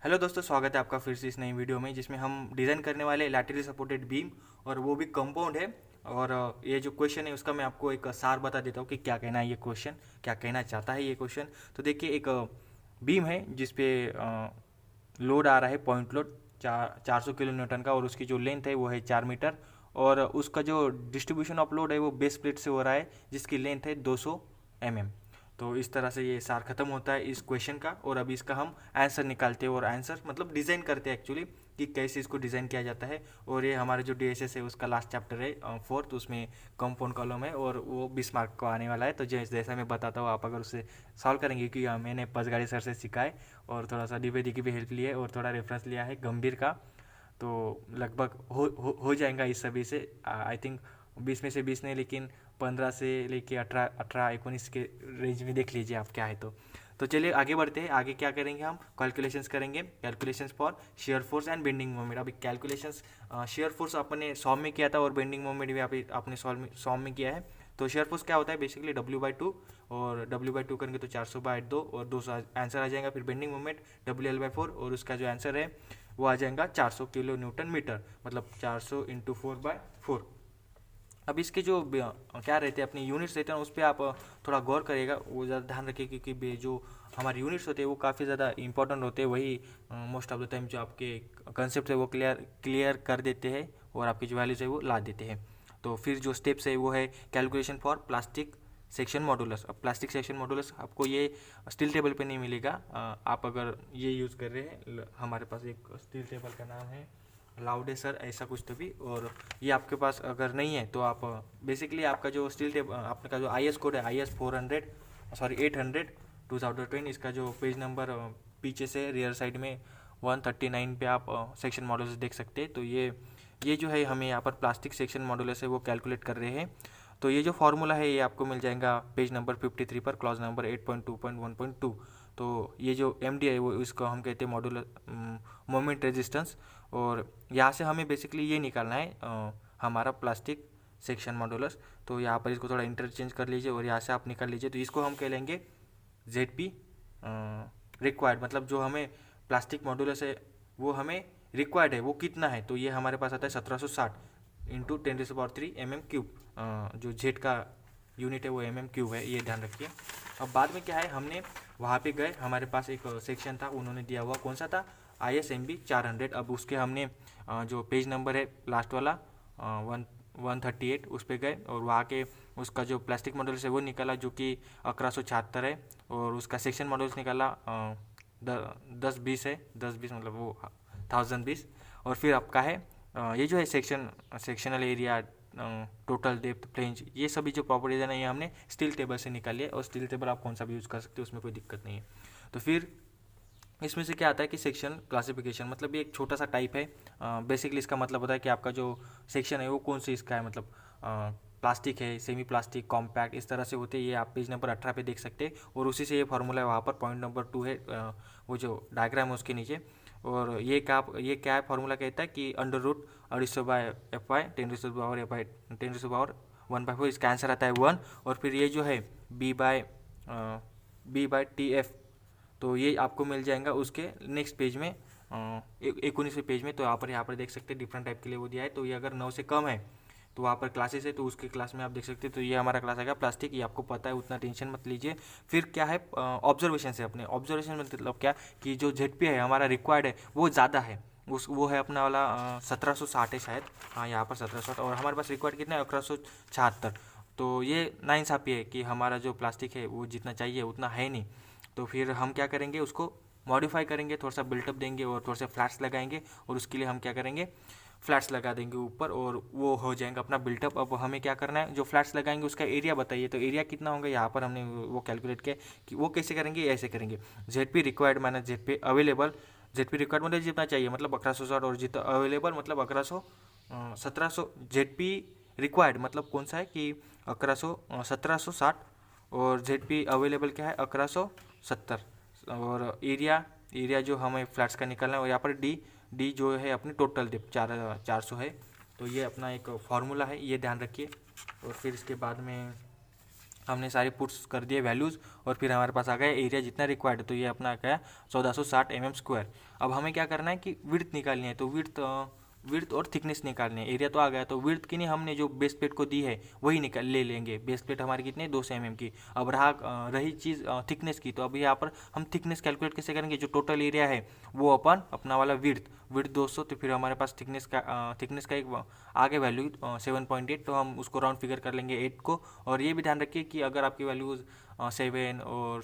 Hello दोस्तों, स्वागत है आपका फिर से इस नई वीडियो में जिसमें हम डिज़ाइन करने वाले लैटरली सपोर्टेड बीम और वो भी कंपाउंड है। और ये जो क्वेश्चन है उसका मैं आपको एक सार बता देता हूँ कि क्या कहना है ये क्वेश्चन, क्या कहना चाहता है ये क्वेश्चन। तो देखिए, एक बीम है जिसपे लोड आ रहा है, पॉइंट लोड 400 किलो न्यूटन का, और उसकी जो लेंथ है वो है 4 मीटर। और उसका जो डिस्ट्रीब्यूशन ऑफ लोड है वो बेस प्लेट से हो रहा है जिसकी लेंथ है 200 mm। तो इस तरह से ये सार खत्म होता है इस क्वेश्चन का। और अभी इसका हम आंसर निकालते हैं और आंसर मतलब डिज़ाइन करते हैं एक्चुअली कि कैसे इसको डिज़ाइन किया जाता है। और ये हमारे जो डीएसएस है उसका लास्ट चैप्टर है, फोर्थ, उसमें कंपाउंड कॉलम है और वो 20 मार्क को आने वाला है। तो जैसा मैं बताता हूँ, आप अगर उससे सॉल्व करेंगे, क्योंकि मैंने पसगाड़ी सर से सीखा है और थोड़ा सा द्विवेदी की भी हेल्प ली है और थोड़ा रेफरेंस लिया है गंभीर का, तो लगभग हो जाएगा इस सभी से। आई थिंक 20 में से 20 नहीं, लेकिन 15 से लेके 18 19 के रेंज में देख लीजिए आप क्या है। तो चलिए आगे बढ़ते हैं। आगे क्या करेंगे, हम कैलकुलेशंस करेंगे, calculations for shear force and bending moment. अभी कैलकुलेशंस शेयर फोर्स अपने सॉल्व में किया था और बेंडिंग मोमेंट भी अभी आपने सॉल्व में किया है। तो शेयर फोर्स क्या होता है, बेसिकली W/2, और W/2 करेंगे तो 400/2 और 200 आंसर आ जाएगा। फिर बेंडिंग मोमेंट WL/4 और उसका जो आंसर है वो आ जाएगा 400 किलो न्यूटन मीटर, मतलब 400 × 4/4। अब इसके जो क्या रहते हैं अपने यूनिट्स रहते हैं उस पर आप थोड़ा गौर करिएगा, वो ज़्यादा ध्यान रखिए, क्योंकि जो हमारे यूनिट्स होते हैं वो काफ़ी ज़्यादा इंपॉर्टेंट होते हैं। वही मोस्ट ऑफ द टाइम जो आपके कंसेप्ट है वो क्लियर कर देते हैं और आपकी जो वैल्यूज है वो ला देते हैं। तो फिर जो स्टेप्स है वो है calculation for plastic section modulus. अब प्लास्टिक सेक्शन मॉडुलस आपको ये स्टील टेबल पे नहीं मिलेगा। आप अगर ये यूज़ कर रहे हैं, हमारे पास एक स्टील टेबल का नाम है लाउडेसर, ऐसा कुछ तो भी, और ये आपके पास अगर नहीं है तो आप बेसिकली आपका जो स्टील टेबल, आपका जो IS कोड है IS 800 2010, इसका जो पेज नंबर पीछे से रियर साइड में 139 पे आप सेक्शन मॉडुलस देख सकते हैं। तो ये जो है हमें यहाँ पर प्लास्टिक सेक्शन मॉडुलस है वो कैलकुलेट कर रहे हैं। तो ये जो फार्मूला है ये आपको मिल जाएगा पेज नंबर 53 पर, क्लॉज नंबर 8.2.1.2। तो ये जो MD है वो इसको हम कहते हैं मॉडुलर मोमेंट रेजिस्टेंस। और यहाँ से हमें बेसिकली ये निकालना है हमारा प्लास्टिक सेक्शन मॉडुलस। तो यहाँ पर इसको थोड़ा इंटरचेंज कर लीजिए और यहाँ से आप निकाल लीजिए। तो इसको हम कह लेंगे ZP रिक्वायर्ड, मतलब जो हमें प्लास्टिक मॉडुलस है वो हमें रिक्वायर्ड है वो कितना है। तो ये हमारे पास आता है 1760 × 10⁻³ mm³। जो जेड का यूनिट है वो mm³ है, ये ध्यान रखिए। अब बाद में क्या है, हमने वहाँ पे गए, हमारे पास एक सेक्शन था, उन्होंने दिया हुआ कौन सा था, ISMB 400। अब उसके हमने जो पेज नंबर है लास्ट वाला 138, उस पर गए और वहाँ के उसका जो प्लास्टिक मॉडल्स है वो निकाला जो कि 1176 है, और उसका सेक्शन मॉडल्स निकाला 1020 है, 1020 मतलब वो 1020। और फिर आपका है ये जो है sectional area, total depth, flange, ये सभी जो प्रॉपर्टीज है ना ये हमने स्टील टेबल से निकाली है। और स्टील टेबल आप कौन सा भी यूज़ कर सकते हो, उसमें कोई दिक्कत नहीं है। तो फिर इसमें से क्या आता है कि सेक्शन क्लासिफिकेशन, मतलब ये एक छोटा सा टाइप है। बेसिकली इसका मतलब होता है कि आपका जो सेक्शन है वो कौन से इसका है, मतलब प्लास्टिक है, सेमी प्लास्टिक, कॉम्पैक्ट, इस तरह से होते हैं। ये आप पेज नंबर 18 पे देख सकते हैं और उसी से ये फार्मूला है, वहाँ पर पॉइंट नंबर 2 है, वो जो डायग्राम है उसके नीचे। और ये क्या है, फार्मूला कहता है कि √250/FY 10⁻1/4, इसका आंसर आता है 1। और फिर ये जो है B/TF, तो ये आपको मिल जाएगा उसके नेक्स्ट पेज में 19वें पेज में। तो यहाँ पर देख सकते हैं डिफरेंट टाइप के लिए वो दिया है। तो ये अगर 9 से कम है तो वहाँ पर क्लासेस है, तो उसके क्लास में आप देख सकते हैं। तो ये हमारा क्लास आएगा प्लास्टिक, ये आपको पता है, उतना टेंशन मत लीजिए। फिर क्या है, ऑब्जर्वेशन से, अपने ऑब्जर्वेशन मतलब क्या कि जो ZP है हमारा रिक्वायर्ड है वो ज़्यादा है, वो है अपना वाला 1760 है शायद, हाँ यहाँ पर 1760, और हमारे पास रिक्वायर्ड कितना है 1176। तो ये नाइंसाफ़ी है कि हमारा जो प्लास्टिक है वो जितना चाहिए उतना है नहीं। तो फिर हम क्या करेंगे, उसको मॉडिफाई करेंगे, थोड़ा सा बिल्टअप देंगे और थोड़े से फ्लैट्स लगाएंगे, और उसके लिए हम क्या करेंगे, फ्लैट्स लगा देंगे ऊपर और वो हो जाएगा अपना बिल्टअप। अब हमें क्या करना है, जो फ्लैट्स लगाएंगे उसका एरिया बताइए। तो एरिया कितना होगा, यहाँ पर हमने वो कैलकुलेट किया कि वो कैसे करेंगे, ऐसे करेंगे ZP required minus ZP available. ZP required मतलब जितना चाहिए मतलब 1160, और जितना अवेलेबल मतलब 1700। ZP रिक्वायर्ड मतलब कौन सा है कि 1760, और ZP अवेलेबल क्या है 1170। और एरिया जो हमें फ्लैट्स का निकालना है, और यहाँ पर डी जो है अपनी टोटल डेप्थ 400 है। तो ये अपना एक फार्मूला है, ये ध्यान रखिए। और फिर इसके बाद में हमने सारी पुट्स कर दिए वैल्यूज़ और फिर हमारे पास आ गया एरिया जितना रिक्वायर्ड है, तो ये अपना क्या 1460 mm²। अब हमें क्या करना है कि विड्थ निकालनी है, तो विड्थ और थिकनेस निकालनी है। एरिया तो आ गया, तो विड्थ की नहीं, हमने जो बेस प्लेट को दी है वही निकाल ले लेंगे। बेस प्लेट हमारी कितनी है 200 mm की। अब रही चीज़ थिकनेस की, तो अभी यहाँ पर हम थिकनेस कैलकुलेट कैसे करेंगे, जो टोटल एरिया है वो अपन अपना वाला विड्थ 200, तो फिर हमारे पास थिकनेस का एक आगे वैल्यू 7.8, तो हम उसको राउंड फिगर कर लेंगे 8 को। और ये भी ध्यान रखिए कि अगर आपकी वैल्यूज 7 और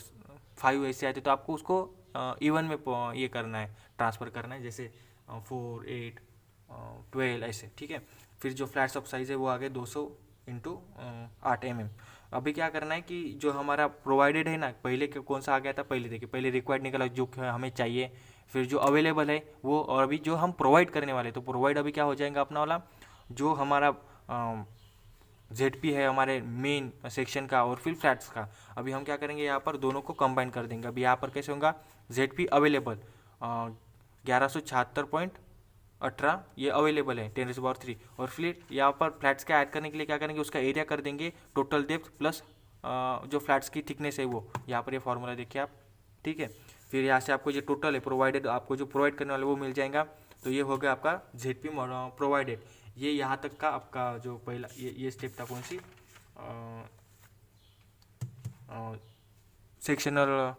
5 ऐसे आती तो आपको उसको इवन में ये करना है, ट्रांसफ़र करना है, जैसे 4, 8, 12 ऐसे, ठीक है। फिर जो फ्लैट सब साइज़ है वो आ गए 200 इंटू 8 mm। अभी क्या करना है कि जो हमारा प्रोवाइडेड है ना, पहले कौन सा आ गया था, पहले देखिए, पहले रिक्वायर्ड निकला जो हमें चाहिए, फिर जो अवेलेबल है वो, और अभी जो हम प्रोवाइड करने वाले, तो प्रोवाइड अभी क्या हो जाएगा अपना वाला जो हमारा ZP है हमारे मेन सेक्शन का और फिर फ्लैट्स का। अभी हम क्या करेंगे, यहाँ पर दोनों को कंबाइन कर देंगे। अभी यहाँ पर कैसे होगा, ZP अवेलेबल 1176.18 ये अवेलेबल है 10⁻³ और फिर यहाँ पर फ्लैट्स का ऐड करने के लिए क्या करेंगे, उसका एरिया कर देंगे टोटल डेप्थ प्लस जो फ्लैट्स की थिकनेस है वो। यहाँ पर ये फॉर्मूला देखिए आप, ठीक है। फिर यहाँ से आपको जो टोटल है प्रोवाइडेड, आपको जो प्रोवाइड करने वाले वो मिल जाएगा। तो ये हो गया आपका ZP प्रोवाइडेड। ये यहाँ तक का आपका जो पहला ये स्टेप था, कौन सी सेक्शनल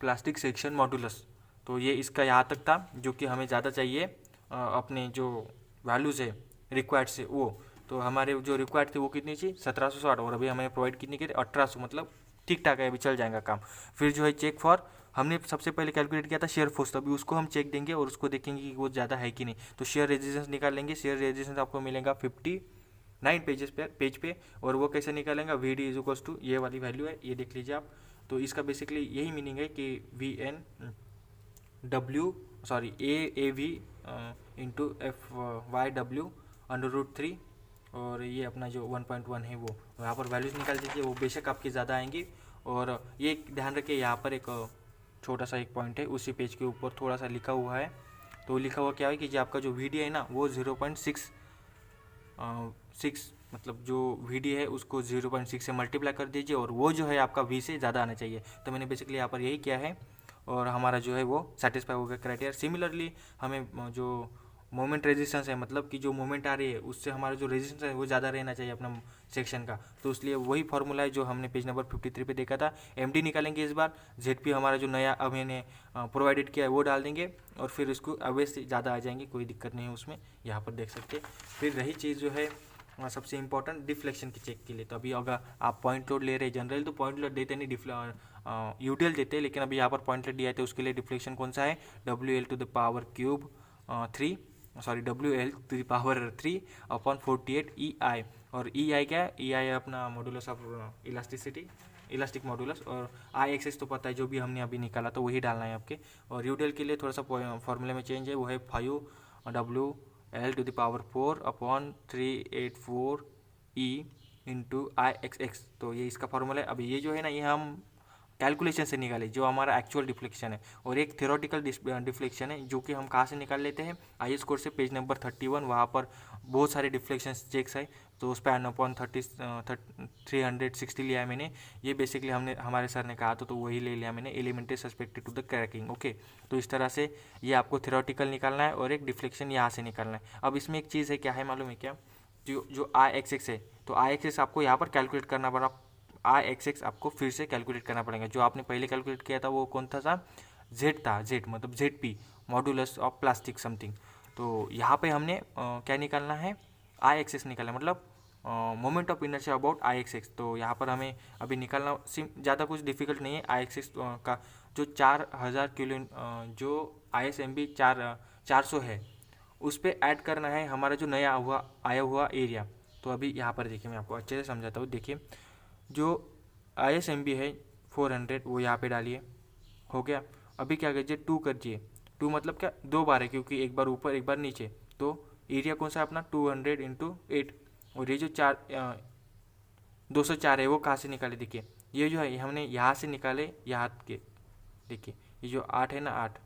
प्लास्टिक सेक्शन मॉड्यूलस। तो ये इसका यहाँ तक था जो कि हमें ज़्यादा चाहिए अपने जो वैल्यूज़ है रिक्वायर्ड से वो। तो हमारे जो रिक्वायर्ड थे वो कितनी थी 1760, और अभी हमें प्रोवाइड कितनी की 1800, मतलब ठीक ठाक है, अभी चल जाएगा काम। फिर जो है चेक फॉर, हमने सबसे पहले कैलकुलेट किया था शेयर फोर्स, तो अभी उसको हम चेक देंगे और उसको देखेंगे कि वो ज़्यादा है कि नहीं। तो शेयर रेजिस्टेंस निकाल लेंगे। शेयर रेजिस्टेंस आपको मिलेगा 59 पेज पे, और वो कैसे निकालेंगे, VD इज इक्वल्स टू ये वाली वैल्यू है, ये देख लीजिए आप। तो इसका बेसिकली यही मीनिंग है कि AAV इंटू FYW √3, और ये अपना जो 1.1 है वो यहाँ पर वैल्यूज़ निकाल दीजिए। वो बेशक आपकी ज़्यादा आएंगी। और ये ध्यान रखिए, यहाँ पर एक छोटा सा एक पॉइंट है, उसी पेज के ऊपर थोड़ा सा लिखा हुआ है। तो लिखा हुआ क्या है कि जो आपका जो VD है ना वो 0.6 मतलब जो VD है उसको 0.6 से मल्टीप्लाई कर दीजिए, और वो जो है आपका V से ज़्यादा आना चाहिए। तो मैंने बेसिकली यहाँ पर यही किया है, और हमारा जो है वो सेटिस्फाई हो गया क्राइटेरिया। सिमिलरली हमें जो मोमेंट रेजिस्टेंस है, मतलब कि जो मोमेंट आ रही है उससे हमारा जो रेजिस्टेंस है वो ज़्यादा रहना चाहिए अपना सेक्शन का। तो इसलिए वही फॉर्मूला है जो हमने पेज नंबर 53 पे देखा था। MD निकालेंगे इस बार, ZP हमारा जो नया अब मैंने प्रोवाइडेड किया है वो डाल देंगे, और फिर इसको अवे से ज़्यादा आ जाएंगे, कोई दिक्कत नहीं है उसमें, यहाँ पर देख सकते। फिर रही चीज़ जो है सबसे इंपॉर्टेंट डिफ्लेक्शन की चेक के लिए। तो अभी अगर आप पॉइंट लोड ले रहे हैं, जनरल तो पॉइंट लोड देते नहीं, UTL देते हैं, लेकिन अभी यहाँ पर पॉइंट लोड दिया है तो उसके लिए डिफ्लेक्शन कौन सा है, WL to the power cube 3 upon 48 EI। और EI क्या है, EI है अपना मॉडुलस ऑफ इलास्टिक मॉडुलस, और IXX तो पता है जो भी हमने अभी निकाला, तो वही डालना है आपके। और UTL के लिए थोड़ा सा फॉर्मूले में चेंज है, वो है 5WL to the power 4 upon 384 E into IXX। तो ये इसका फॉर्मूला है। अभी ये जो है ना, ये हम कैलकुलेशन से निकाले जो हमारा एक्चुअल डिफ्लेक्शन है, और एक थ्योरेटिकल डिफ्लेक्शन है जो कि हम कहाँ से निकाल लेते हैं, IS कोर्स से पेज नंबर 31, वहाँ पर बहुत सारे डिफ्लेक्शन चेक्स है। तो उस पर 360 लिया है मैंने। ये बेसिकली हमारे सर ने कहा तो वही ले लिया मैंने, elementary suspected to the cracking. Okay, तो इस तरह से ये आपको थ्योरेटिकल निकालना है और एक डिफ्लेक्शन यहाँ से निकालना है। अब इसमें एक चीज़ है, क्या है मालूम है क्या, जो IXX है, तो IXX आपको यहाँ पर कैलकुलेट करना पड़ा। IXX आपको फिर से कैलकुलेट करना पड़ेगा। जो आपने पहले कैलकुलेट किया था वो कौन था Z था, Z मतलब ZP modulus of plastic something. तो यहाँ पे हमने क्या निकालना है, IXX निकालना, मतलब moment of inertia about IXX। तो यहाँ पर हमें अभी निकालना ज़्यादा कुछ डिफिकल्ट नहीं है। IXX का जो 4000 किलो जो ISMB 400 है उस पर ऐड करना है हमारा जो नया आया हुआ एरिया। तो अभी यहाँ पर देखिए, मैं आपको अच्छे से समझाता हूँ। देखिए, जो ISMB है 400 वो यहाँ पे डालिए, हो गया। अभी क्या कीजिए, 2 करिए। 2 मतलब क्या, 2 बार है, क्योंकि एक बार ऊपर एक बार नीचे। तो एरिया कौन सा है अपना 200 इंटू 8, और ये जो 204 है वो कहाँ से निकाले, देखिए ये जो है हमने यहाँ से निकाले, यहाँ के देखिए ये जो 8 है ना, 8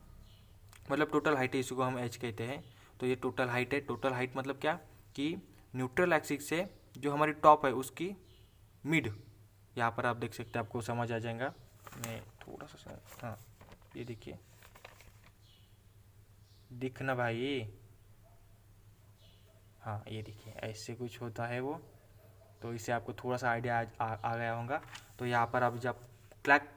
मतलब टोटल हाइट है, इसको हम H कहते हैं। तो ये टोटल हाइट है। टोटल हाइट मतलब क्या कि न्यूट्रल एक्सिस से जो हमारी टॉप है उसकी मिड, यहाँ पर आप देख सकते हैं, आपको समझ आ जाएगा। मैं थोड़ा सा, हाँ ये देखिए, दिखना भाई, हाँ ये देखिए ऐसे कुछ होता है वो। तो इससे आपको थोड़ा सा आइडिया आ गया होगा। तो यहाँ पर अब जब क्लैक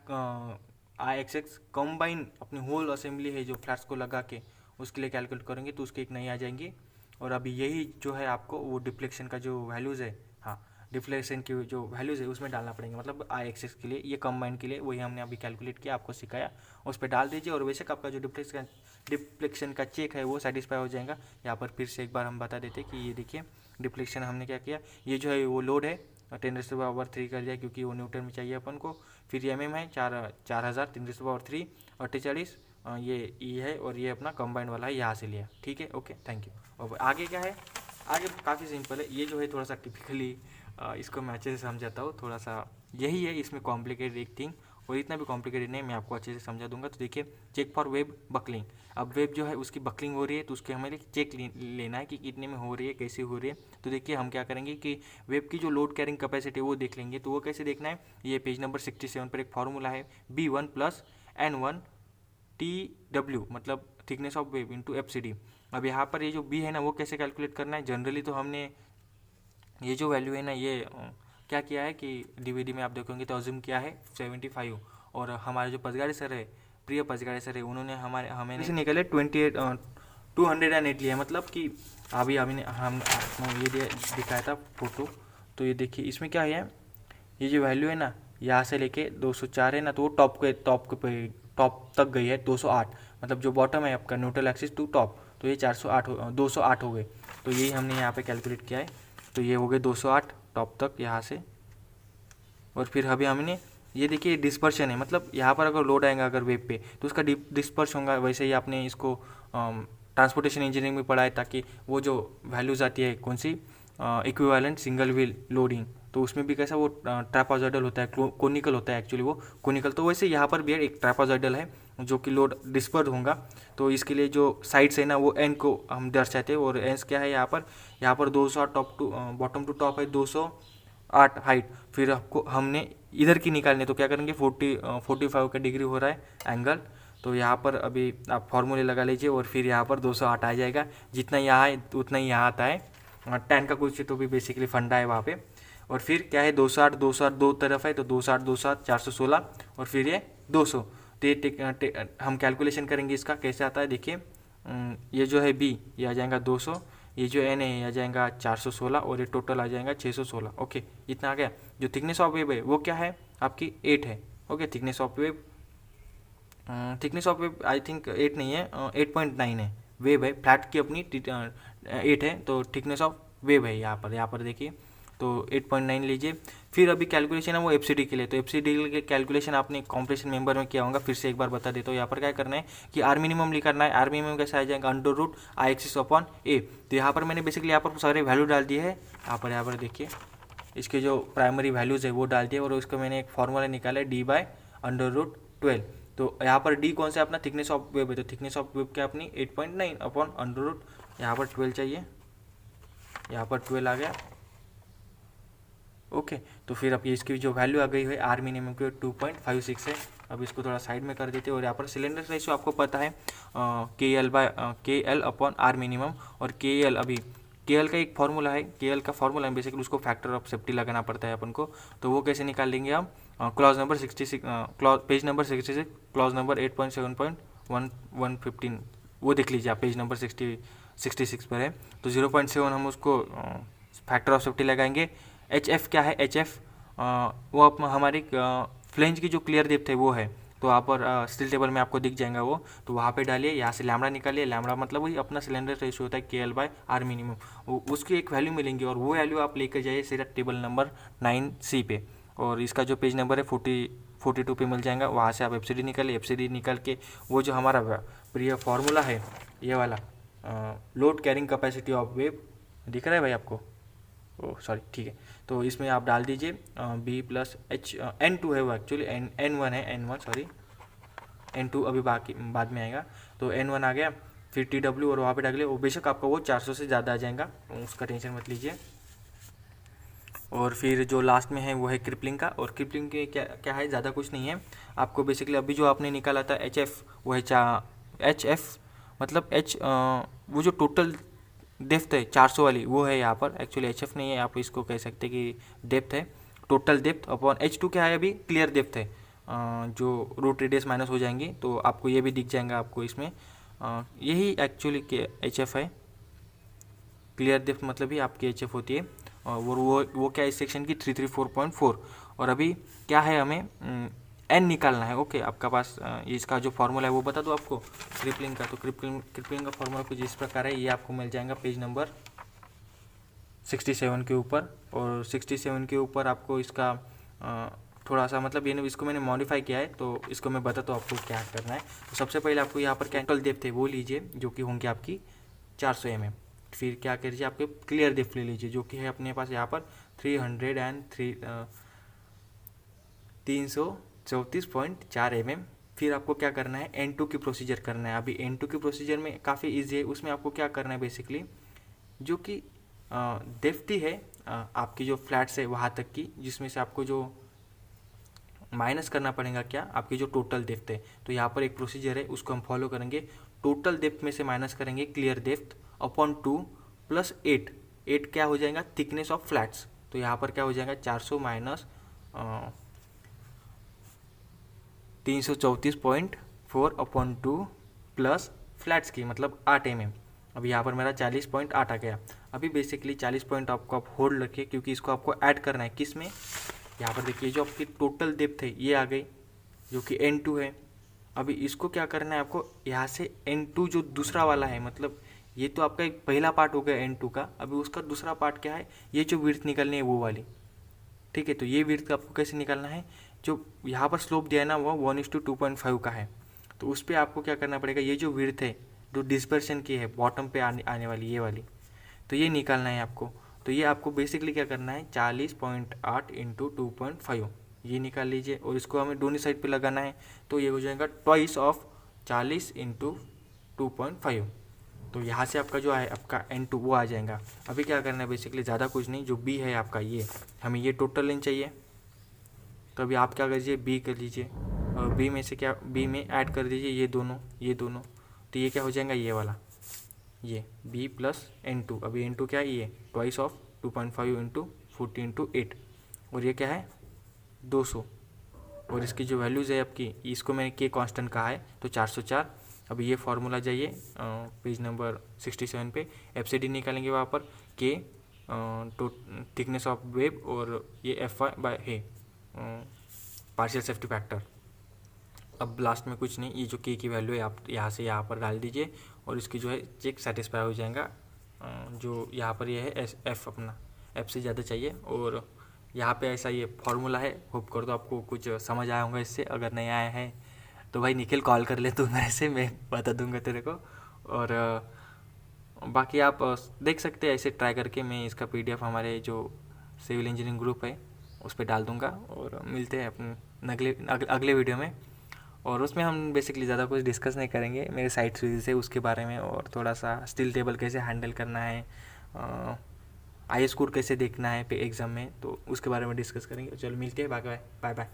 IXX कंबाइन अपनी होल असेंबली है जो फ्लैट्स को लगा के उसके लिए कैलकुलेट करेंगे तो उसकी एक नई आ जाएंगी। और अभी यही जो है आपको वो डिफ्लेक्शन का जो वैल्यूज़ है, हाँ डिफ्लेक्शन की जो वैल्यूज़ है उसमें डालना पड़ेंगे, मतलब IXX के लिए, ये कंबाइन के लिए वही हमने अभी कैलकुलेट किया, आपको सिखाया, उस पर डाल दीजिए और बेशक आपका जो डिफ्लेक्शन का चेक है वो सेटिस्फाई हो जाएगा। यहाँ पर फिर से एक बार हम बता देते कि ये देखिए डिफ्लेक्शन हमने क्या किया, ये जो है वो लोड है 10⁻³ कर दिया क्योंकि वो न्यूटन में चाहिए अपन को। फिर MM है 4000 10⁻³ 48, ये ई है और ये अपना कंबाइंड वाला है, यहाँ से लिया। ठीक है, ओके थैंक यू। और आगे क्या है, आगे काफ़ी सिंपल है, ये जो है थोड़ा सा टिपिकली इसको मैं अच्छे से समझाता हूँ, थोड़ा सा यही है इसमें कॉम्प्लिकेटेड एक थिंग, और इतना भी कॉम्प्लिकेटेड नहीं, मैं आपको अच्छे से समझा दूंगा। तो देखिए चेक फॉर वेब बकलिंग, अब वेब जो है उसकी बकलिंग हो रही है तो उसके हमें चेक लेना है कि कितने में हो रही है, कैसे हो रही है। तो देखिए हम क्या करेंगे कि वेब की जो लोड कैरिंग कैपेसिटी है वो देख लेंगे। तो वो कैसे देखना है, ये पेज नंबर 67 पर एक फार्मूला है, B1 + N1 TW, मतलब thickness of web into FCD। अब यहाँ पर ये जो B है ना वो कैसे कैलकुलेट करना है, जनरली तो हमने ये जो वैल्यू है ना ये क्या किया है कि DVD में आप देखोगे तो अज्यूम किया है 75, और हमारे जो पचगाड़ी सर है, प्रिय पचगाड़ी सर है, उन्होंने हमें इसे निकले 208 लिया, मतलब कि अभी हमने ये दिखाया था फोटो। तो ये देखिए इसमें क्या है, ये जो वैल्यू है ना यहाँ से लेके 204 है ना, तो वो टॉप तक गई है 208, मतलब जो बॉटम है आपका न्यूट्रल एक्सिस टू टॉप, तो ये 208 हो गए। तो यही हमने यहाँ पे कैलकुलेट किया है। तो ये हो गए 208 टॉप तक यहाँ से। और फिर अभी हमने ये देखिए डिस्पर्शन है, मतलब यहाँ पर अगर लोड आएगा अगर वेब पे तो उसका डिस्पर्स होगा। वैसे ही आपने इसको ट्रांसपोर्टेशन इंजीनियरिंग में पढ़ा है, ताकि वो जो वैल्यूज़ आती है कौन सी इक्विवेलेंट सिंगल व्हील लोडिंग, तो उसमें भी कैसा वो ट्रैपेजॉइडल होता है, कोनिकल होता है एक्चुअली वो कोनिकल। तो वैसे यहाँ पर भी एक ट्रैपेजॉइडल है जो कि लोड डिस्पर्स होगा। तो इसके लिए जो साइड्स है ना वो एन को हम दर्शाते हैं, और एंस क्या है यहाँ पर 208 top to bottom to top है 208 हाइट। फिर आपको हमने इधर की निकालनी, तो क्या करेंगे 45 का डिग्री हो रहा है एंगल। तो यहाँ पर अभी आप फॉर्मूले लगा लीजिए और फिर यहाँ पर 208 आ जाएगा, जितना यहाँ है उतना ही यहाँ आता है। tan का कुछ तो भी बेसिकली फंडा है वहाँ पे। और फिर क्या है 208 दो तरफ है, तो 208 416 और फिर ये 200। तो ये हम कैलकुलेशन करेंगे इसका कैसे आता है, देखिए ये जो है B ये आ जाएगा 200, ये जो N है ये आ जाएगा 416 और ये टोटल आ जाएगा 616। ओके इतना आ गया। जो थिकनेस ऑफ वेब है वो क्या है आपकी 8 है। Okay thickness of web I think 8 नहीं है, 8.9 है। वेब है फ्लैट की अपनी 8 है, तो थिकनेस ऑफ वेब है यहाँ पर देखिए, तो 8.9 लीजिए। फिर अभी कैलकुलेशन है वो FCD के लिए, तो FCD के कैलकुलेशन आपने कॉम्प्रेशन मेंबर में किया होगा, फिर से एक बार बता देता हूँ। यहाँ पर क्या करना है कि R मिनिमम लिखना है। R मिनिमम कैसे आ जाएगा √IXX/A। तो यहाँ पर मैंने बेसिकली यहाँ पर सारे वैल्यू डाल दिए है। यहाँ पर देखिए इसके जो प्राइमरी वैल्यूज़ है वो डाल दिए, और उसको मैंने एक फॉर्मूला निकाला है D/√12। तो यहाँ पर D कौन सा अपना थिकनेस ऑफ वेब है, तो थिकनेस ऑफ वेब क्या अपनी 8.9 यहाँ पर 12 चाहिए, यहाँ पर 12 आ गया। ओके तो फिर अब इसकी जो वैल्यू आ गई है R मिनिमम की 2.56 है। अब इसको थोड़ा साइड में कर देते हैं, और यहाँ पर सिलेंडर रेशियो आपको पता है KL/R मिनिमम, और KL अभी KL का एक फार्मूला है, KL का फार्मूला है बेसिकली, उसको फैक्टर ऑफ सेफ्टी लगाना पड़ता है अपन को। तो वो कैसे निकाल लेंगे हम, clause number 66 page number 66 clause number 8.7.115 वो देख लीजिए आप, पेज नंबर 66 पर है। तो 0.7 हम उसको फैक्टर ऑफ सेफ्टी लगाएंगे। HF क्या है, HF वो हमारी फ्लेंज की जो क्लियर डेप्थ है वो है, तो वहाँ पर स्टिल टेबल में आपको दिख जाएगा वो, तो वहाँ पे डालिए। यहाँ से लैम्बडा निकालिए, लैम्बडा मतलब वही अपना सिलेंडर रेशियो होता है KL/R मिनिमम, उसकी एक वैल्यू मिलेंगी, और वो वैल्यू आप लेकर जाइए सीधा टेबल नंबर 9C पे, और इसका जो पेज नंबर है 42 पे मिल जाएगा। वहाँ से आप FCD निकालिए, FCD निकाल के वो जो हमारा प्रिय फार्मूला है ये वाला load carrying capacity of web दिख रहा है भाई आपको, ओह सॉरी ठीक है। तो इसमें आप डाल दीजिए B + H N2 है वो एक्चुअली, N1 है, N2 अभी बाद में आएगा। तो N1 आ गया, फिर TW और वहाँ पे डालिए, वो बेशक आपका वो 400 से ज़्यादा आ जाएगा, उसका टेंशन मत लीजिए। और फिर जो लास्ट में है वो है क्रिपलिंग का। और क्रिपलिंग के क्या क्या है, ज़्यादा कुछ नहीं है आपको। बेसिकली अभी जो आपने निकाला था एच एफ, वो है एच एफ मतलब वो जो टोटल डेप्थ है 400 वाली, वो है यहाँ पर। एक्चुअली एच एफ नहीं है, आप इसको कह सकते कि डेप्थ है, total depth upon H two क्या है, अभी क्लियर डेप्थ है। जो रूट रेडियस माइनस हो जाएंगे तो आपको ये भी दिख जाएगा आपको इसमें। यही एक्चुअली एच एफ है, क्लियर डेप्थ मतलब ही आपकी एच एफ होती है। और वो क्या है इस सेक्शन की 334.4। और अभी क्या है, हमें एन निकालना है। ओके, आपका पास इसका जो फार्मूला है वो बता दो आपको क्रिपलिंग का। तो क्रिपलिंग का फार्मूला कुछ इस प्रकार है, ये आपको मिल जाएगा पेज नंबर 67 के ऊपर। और 67 के ऊपर आपको इसका थोड़ा सा मतलब ये इसको मैंने मॉडिफाई किया है, तो इसको मैं बताता हूँ आपको क्या करना है। तो सबसे पहले आपको यहाँ पर कैंटल डेप्थ है वो लीजिए, जो कि होंगे आपकी 400 mm। फिर क्या करिए, आपके क्लियर डेप्थ ले लीजिए, जो कि है अपने पास यहाँ पर 334.4 mm। फिर आपको क्या करना है, N2 की प्रोसीजर करना है। अभी N2 की प्रोसीजर में काफ़ी ईजी है। उसमें आपको क्या करना है, बेसिकली जो कि डेप्थ है आपकी जो फ्लैट्स है वहाँ तक की, जिसमें से आपको जो माइनस करना पड़ेगा क्या, आपकी जो टोटल डेप्थ है। तो यहाँ पर एक प्रोसीजर है, उसको हम फॉलो करेंगे। टोटल डेप्थ में से माइनस करेंगे क्लियर डेप्थ अपॉन 2 प्लस 8 क्या हो जाएगा, थिकनेस ऑफ फ्लैट्स। तो यहाँ पर क्या हो जाएगा, 400 माइनस 334.4 अपॉन 2 प्लस फ्लैट्स की मतलब 8 mm। अभी यहाँ पर मेरा 40.8 आ गया। अभी बेसिकली 40 पॉइंट आपको आप होल्ड रखिए, क्योंकि इसको आपको ऐड करना है किस में, यहाँ पर देखिए जो आपकी टोटल डेप्थ है ये आ गई, जो कि N2 है। अभी इसको क्या करना है आपको, यहाँ से N2 जो दूसरा वाला है, मतलब ये तो आपका एक पहला पार्ट हो गया N2 का। अभी उसका दूसरा पार्ट क्या है, ये जो विड्थ निकलनी है वो वाली, ठीक है। तो ये विड्थ आपको कैसे निकालना है, जो यहाँ पर स्लोप दिया है ना वो 1:2.5 का है। तो उस पर आपको क्या करना पड़ेगा, ये जो विड्थ है जो डिस्पर्शन की है बॉटम पे आने वाली ये वाली, तो ये निकालना है आपको। तो ये आपको बेसिकली क्या करना है, 40.8 इंटू 2.5 ये निकाल लीजिए। और इसको हमें दोनों साइड पे लगाना है, तो ये हो जाएगा ट्वाइस ऑफ 40 इंटू 2.5। तो यहाँ से आपका जो है आपका N2 वो आ जाएगा। अभी क्या करना है, बेसिकली ज़्यादा कुछ नहीं, जो B है आपका ये हमें ये टोटल लेंथ चाहिए। तो अभी आप क्या करिए, B कर लीजिए, और B में से क्या, B में ऐड कर दीजिए ये दोनों। तो ये क्या हो जाएगा, ये वाला ये B प्लस N2। अभी N2 क्या है, ये ट्वाइस ऑफ 2.5 इंटू 40 इंटू 8। और ये क्या है 200। और इसकी जो वैल्यूज़ है आपकी, इसको मैंने K कांस्टेंट कहा है, तो 404। अभी ये फार्मूला जाइए पेज नंबर 67 पे, FCD निकालेंगे वहाँ पर K तो थिकनेस ऑफ वेब, और ये FY बाय है पार्शियल सेफ्टी फैक्टर। अब लास्ट में कुछ नहीं, ये जो K की वैल्यू है आप यहाँ से यहाँ पर डाल दीजिए, और इसकी जो है चेक सेटिस्फाई हो जाएगा। जो यहाँ पर ये है F, अपना F से ज़्यादा चाहिए। और यहाँ पे ऐसा ये फार्मूला है। होप कर दो आपको कुछ समझ आया होगा इससे। अगर नहीं आया है तो भाई निखिल कॉल कर ले तू मेरे से, मैं बता दूंगा तेरे को। और बाकी आप देख सकते हैं ऐसे ट्राई करके। मैं इसका PDF हमारे जो सिविल इंजीनियरिंग ग्रुप है उस पर डाल दूंगा। और मिलते हैं अपने अगले वीडियो में। और उसमें हम बेसिकली ज़्यादा कुछ डिस्कस नहीं करेंगे, मेरे साइट सीरीज है उसके बारे में, और थोड़ा सा स्टिल टेबल कैसे हैंडल करना है, IS कोड कैसे देखना है पे एग्ज़ाम में, तो उसके बारे में डिस्कस करेंगे। चलो मिलते हैं, बाय बाय।